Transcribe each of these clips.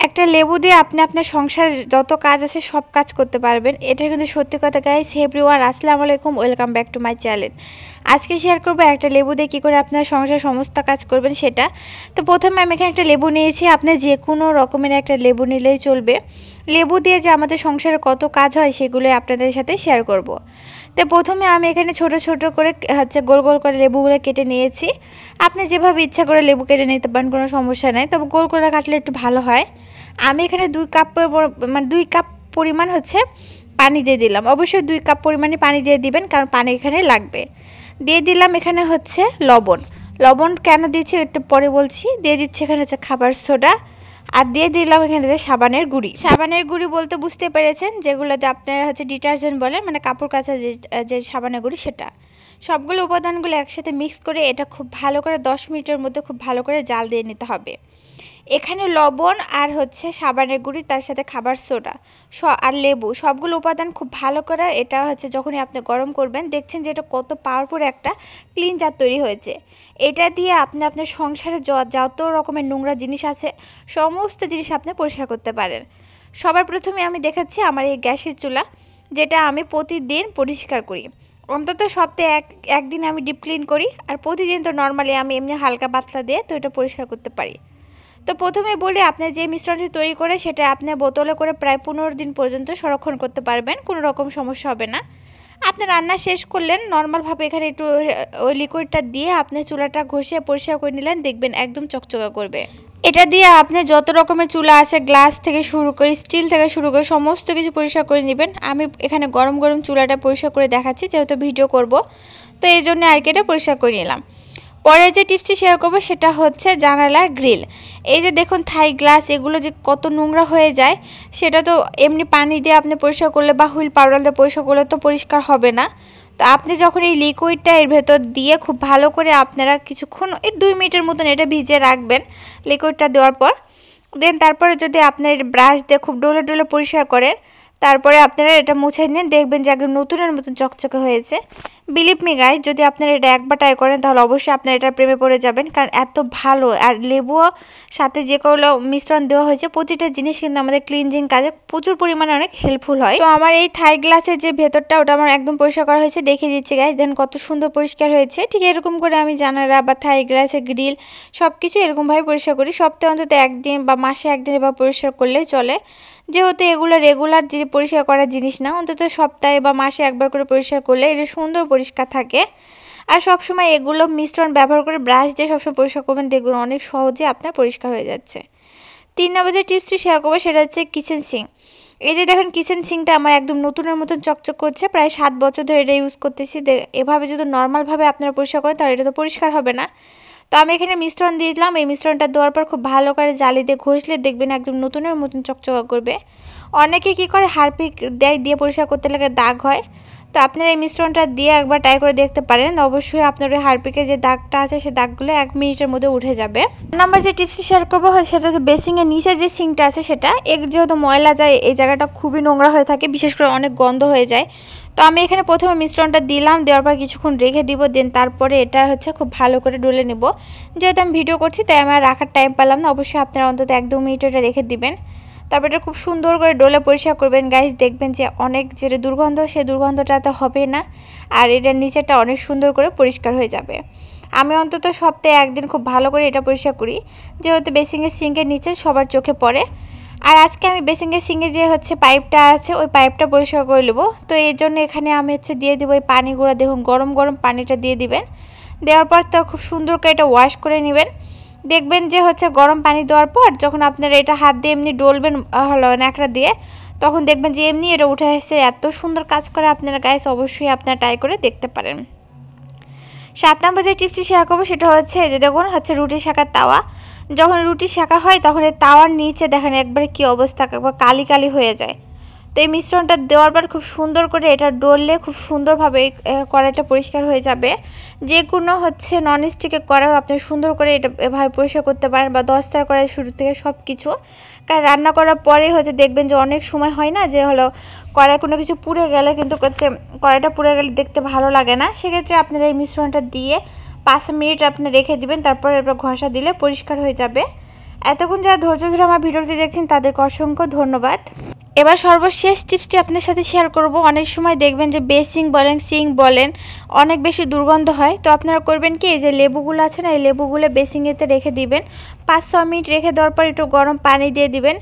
একটা লেবু দিয়ে আপনি আপনার সংসারের যত কাজ আছে সব কাজ করতে পারবেন। এটা কিন্তু সত্যি কথা গাইস। এভরিওয়ান, আসসালামু আলাইকুম, welcome back to my channel. আজকে শেয়ার করব একটা লেবু দিয়ে কী করে আপনার সংসারের সমস্ত কাজ করবেন সেটা। তো প্রথমে আমি এখানে একটা লেবু নিয়েছি। আপনি যে কোনো রকমের একটা লেবু নিলেই চলবে। লেবু দিয়ে যে আমাদের সংসারে কত কাজ হয় সেগুলো আপনাদের সাথে শেয়ার করব। তো প্রথমে আমি এখানে ছোট ছোট করে গোল গোল করে লেবুগুলো কেটে নিয়েছি। আপনি যেভাবে ইচ্ছা করে লেবু কেটে নিতে পারেন, কোনো সমস্যা নাই, তবে গোল করে কাটলে একটু ভালো হয়। আমি এখানে 2 কাপ পরিমাণ পানি দিয়ে দিলাম। অবশ্যই 2 কাপ পরিমাণে পানি দিয়ে দিবেন, কারণ পানি এখানে লাগবে। দিয়ে দিলাম এখানে লবণ। লবণ কেন দিচ্ছি একটু পরে বলছি। দিয়ে দিচ্ছি এখানে খাবার সোডা। আর দিয়ে দিলাম এখানে সাবানের গুঁড়ি। সাবানের গুঁড়ি বলতে বুঝতে পেরেছেন, যেগুলোতে আপনারা ডিটারজেন্ট বলেন, মানে কাপড় কাচা যে সাবানের গুঁড়ি সেটা। সবগুলো উপাদানগুলো একসাথে মিক্স করে এটা খুব ভালো করে 10 মিনিটের মধ্যে খুব ভালো করে জাল দিয়ে নিতে হবে। এখানে লবণ আর সাবানের গুঁড়ি, তার সাথে খাবার সোডা আর লেবু, সবগুলো উপাদান খুব ভালো করে এটা যখনই আপনি গরম করবেন, দেখছেন যে এটা কত পাওয়ারফুল একটা ক্লিনজার তৈরি হয়েছে। এটা দিয়ে আপনি আপনার সংসারে যত রকমের নোংরা জিনিস আছে সমস্ত জিনিস আপনি পরিষ্কার করতে পারেন। সবার প্রথমে আমি দেখাচ্ছি আমার এই গ্যাসের চুলা, যেটা আমি প্রতিদিন পরিষ্কার করি। অন্তত সপ্তাহে একদিন আমি ডিপ ক্লিন করি, আর প্রতিদিন তো নর্মালি আমি এমনি হালকা পাতলা দিয়ে তো এটা পরিষ্কার করতে পারি। তো প্রথমে বলি, আপনি যে মিশ্রণটি তৈরি করে সেটা আপনি বোতলে করে প্রায় 15 দিন পর্যন্ত সংরক্ষণ করতে পারবেন, কোনো রকম সমস্যা হবে না। আপনি রান্না শেষ করলেন, নর্মালভাবে এখানে একটু ওই লিকুইডটা দিয়ে আপনি চুলাটা ঘষে পরিষ্কার করে নিলেন, দেখবেন একদম চকচকা করবে। এটা দিয়ে আপনি যত রকমের চুলা আছে, গ্লাস থেকে শুরু করে স্টিল থেকে শুরু করে সমস্ত কিছু পরিষ্কার করে নেবেন। আমি এখানে গরম গরম চুলাটা পরিষ্কার করে দেখাচ্ছি, যেহেতু ভিডিও করব, তো এই জন্য আর কি এটা পরিষ্কার করে নিলাম। পরে যে টিপসটি শেয়ার করবো সেটা জানালার গ্রিল। এই যে দেখুন থাই গ্লাস, এগুলো যে কত নোংরা হয়ে যায়, সেটা তো এমনি পানি দিয়ে আপনি পরিষ্কার করলে বা হুইল পাউডার দিয়ে পরিষ্কার করলে তো পরিষ্কার হবে না। তো আপনি যখন এই লিকুইডটা এর ভেতর দিয়ে খুব ভালো করে আপনারা কিছুক্ষণ, এই 2 মিনিটের মতন এটা ভিজিয়ে রাখবেন লিকুইডটা দেওয়ার পর। দেন তারপরে যদি আপনার ব্রাশ দিয়ে খুব ডলে ডলে পরিষ্কার করেন, তারপরে আপনারা এটা মুছে নিন, দেখবেন যে একদম নতুনের মতন চকচকে হয়েছে। বিলিভ মি গাইস, যদি আপনারা এটা একবার ট্রাই করেন তাহলে অবশ্যই আপনারা এটার প্রেমে পড়ে যাবেন, কারণ এত ভালো। আর লেবুও সাথে যে কোনো মিশ্রণ দেওয়া হয়েছে, প্রতিটা জিনিস কিন্তু আমাদের ক্লিনজিং কাজে প্রচুর পরিমাণে অনেক হেল্পফুল হয়। তো আমার এই থাই গ্লাসের যে ভেতরটা, ওটা আমার একদম পরিষ্কার করা হয়েছে, দেখিয়ে দিচ্ছি গাইস, দেন কত সুন্দর পরিষ্কার হয়েছে। ঠিক এরকম করে আমি জানালা বা থাই গ্লাসের গ্রিল সবকিছু এরকমভাবে পরিষ্কার করি। সপ্তাহে অন্তত একদিন বা মাসে একদিন এবার পরিষ্কার করলেই চলে। যেহেতু এগুলো রেগুলার যে পরিষ্কার করার জিনিস না, অন্তত সপ্তাহে বা মাসে একবার করে পরিষ্কার করলে এটা সুন্দর পরিষ্কার থাকে। আর সবসময় এগুলো মিশ্রণ ব্যবহার করে ব্রাশ দিয়ে সবসময় পরিষ্কার করবেন, দেখবেন অনেক সহজে আপনার পরিষ্কার হয়ে যাচ্ছে। 3 নম্বর যে টিপসটি শেয়ার করবো সেটা কিচেন সিঙ্ক। এই যে দেখেন কিচেন সিঙ্কটা আমার একদম নতুনের মতন চকচক করছে। প্রায় 7 বছর ধরে এটা ইউজ করতেছি। এভাবে যদি নর্মালভাবে আপনারা পরিষ্কার করেন তাহলে এটা তো পরিষ্কার হবে না। তো আমি এখানে মিশ্রণ দিয়ে দিলাম। এই মিশ্রণটা দেওয়ার পর খুব ভালো করে জালি দিয়ে ঘষলে দেখবেন একদম নতুনের মতন চকচকা করবে। অনেকে কি করে হারপিক দিয়ে পরিষ্কার করতে লাগে দাগ হয়। তো আপনারা এই মিশ্রণটা দিয়ে একবার ট্রাই করে দেখতে পারেন, অবশ্যই আপনার ওই হারপিকের যে দাগটা আছে সেই দাগগুলো 1 মিনিটের মধ্যে উঠে যাবে। নাম্বার যে টিপসটি শেয়ার করবো সেটা বেসিংয়ের নিচে যে সিঙ্কটা আছে সেটা, যেহেতু ময়লা যায়, এই জায়গাটা খুবই নোংরা হয়ে থাকে, বিশেষ করে অনেক গন্ধ হয়ে যায়। তো আমি এখানে প্রথমে মিশ্রণটা দিলাম, দেওয়ার পর কিছুক্ষণ রেখে দিব, দেন তারপরে এটা খুব ভালো করে ডলে নেব। যেহেতু আমি ভিডিও করছি তাই আমার রাখার টাইম পেলাম না, অবশ্যই আপনারা অন্তত 1-2 মিনিট এটা রেখে দিবেন। তারপর এটা খুব সুন্দর করে ডলে পরিষ্কার করবেন গাইস, দেখবেন যে অনেক যে দুর্গন্ধ, সেই দুর্গন্ধটা তো হবে না, আর এটার নিচেটা অনেক সুন্দর করে পরিষ্কার হয়ে যাবে। আমি অন্তত সপ্তাহে একদিন খুব ভালো করে এটা পরিষ্কার করি, যেহেতু বেসিংয়ের সিঙ্কের নিচে সবার চোখে পড়ে। আর আজকে আমি বেসিংয়ের সিঙ্কে যে পাইপটা আছে ওই পাইপটা পরিষ্কার করে নেব। তো এই জন্য এখানে আমি দিয়ে দিব এই পানিগুলো। দেখুন গরম গরম পানিটা দিয়ে দিবেন। দেওয়ার পর তো খুব সুন্দর করে এটা ওয়াশ করে নেবেন। দেখবেন যে গরম পানি দেওয়ার পর যখন আপনারা এটা হাত দিয়ে এমনি ডলবেন ন্যাকড়া দিয়ে, তখন দেখবেন যে এমনি এটা উঠে আসছে। এত সুন্দর কাজ করে আপনারা গাইস, অবশ্যই আপনারা ট্রাই করে দেখতে পারেন। 7 নম্বর যে টিপসটি শেয়ার করবো সেটা যে দেখুন রুটি সেঁকার তাওয়া। যখন রুটি সেঁকা হয় তখন এই তাওয়ার নিচে দেখেন একবারে কি অবস্থা, একবার কালি কালি হয়ে যায়। তো এই মিশ্রণটা দেওয়ার পর খুব সুন্দর করে এটা ডললে খুব সুন্দরভাবে কড়াইটা পরিষ্কার হয়ে যাবে। যে কোনো ননস্টিকের কড়াইও আপনি সুন্দর করে এটা এভাবে পরিষ্কার করতে পারেন, বা দস্তার কড়াই শুরু থেকে সব কিছু। কারণ রান্না করার পরে দেখবেন যে অনেক সময় হয় না যে কড়াই কোনো কিছু পুড়ে গেলে, কিন্তু কড়াইটা পুড়ে গেলে দেখতে ভালো লাগে না। সেক্ষেত্রে আপনারা এই মিশ্রণটা দিয়ে 5 মিনিট আপনি রেখে দিবেন, তারপর এবার ঘষা দিলে পরিষ্কার হয়ে যাবে। এতক্ষণ যারা ধৈর্য ধরে আমার ভিডিওটি দেখছেন তাদেরকে অসংখ্য ধন্যবাদ। এবার সর্বশেষ টিপসটি আপনার সাথে শেয়ার করব। অনেক সময় দেখবেন যে বেসিং বলেন সিঙ্ক বলেন অনেক বেশি দুর্গন্ধ হয়। তো আপনারা করবেন কি, এই যে লেবুগুলো আছে না, এই লেবুগুলো বেসিংয়েতে রেখে দিবেন। 5-6 মিনিট রেখে দেওয়ার পর একটু গরম পানি দিয়ে দিবেন।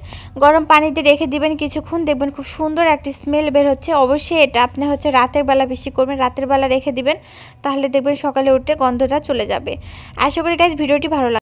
গরম পানি দিয়ে রেখে দিবেন কিছুক্ষণ, দেখবেন খুব সুন্দর একটি স্মেল বের হচ্ছে। অবশ্যই এটা আপনি রাতের বেলা বেশি করবেন, রাতের বেলা রেখে দিবেন, তাহলে দেখবেন সকালে উঠে গন্ধটা চলে যাবে। আশা করি গাইস ভিডিওটি ভালো লাগবে।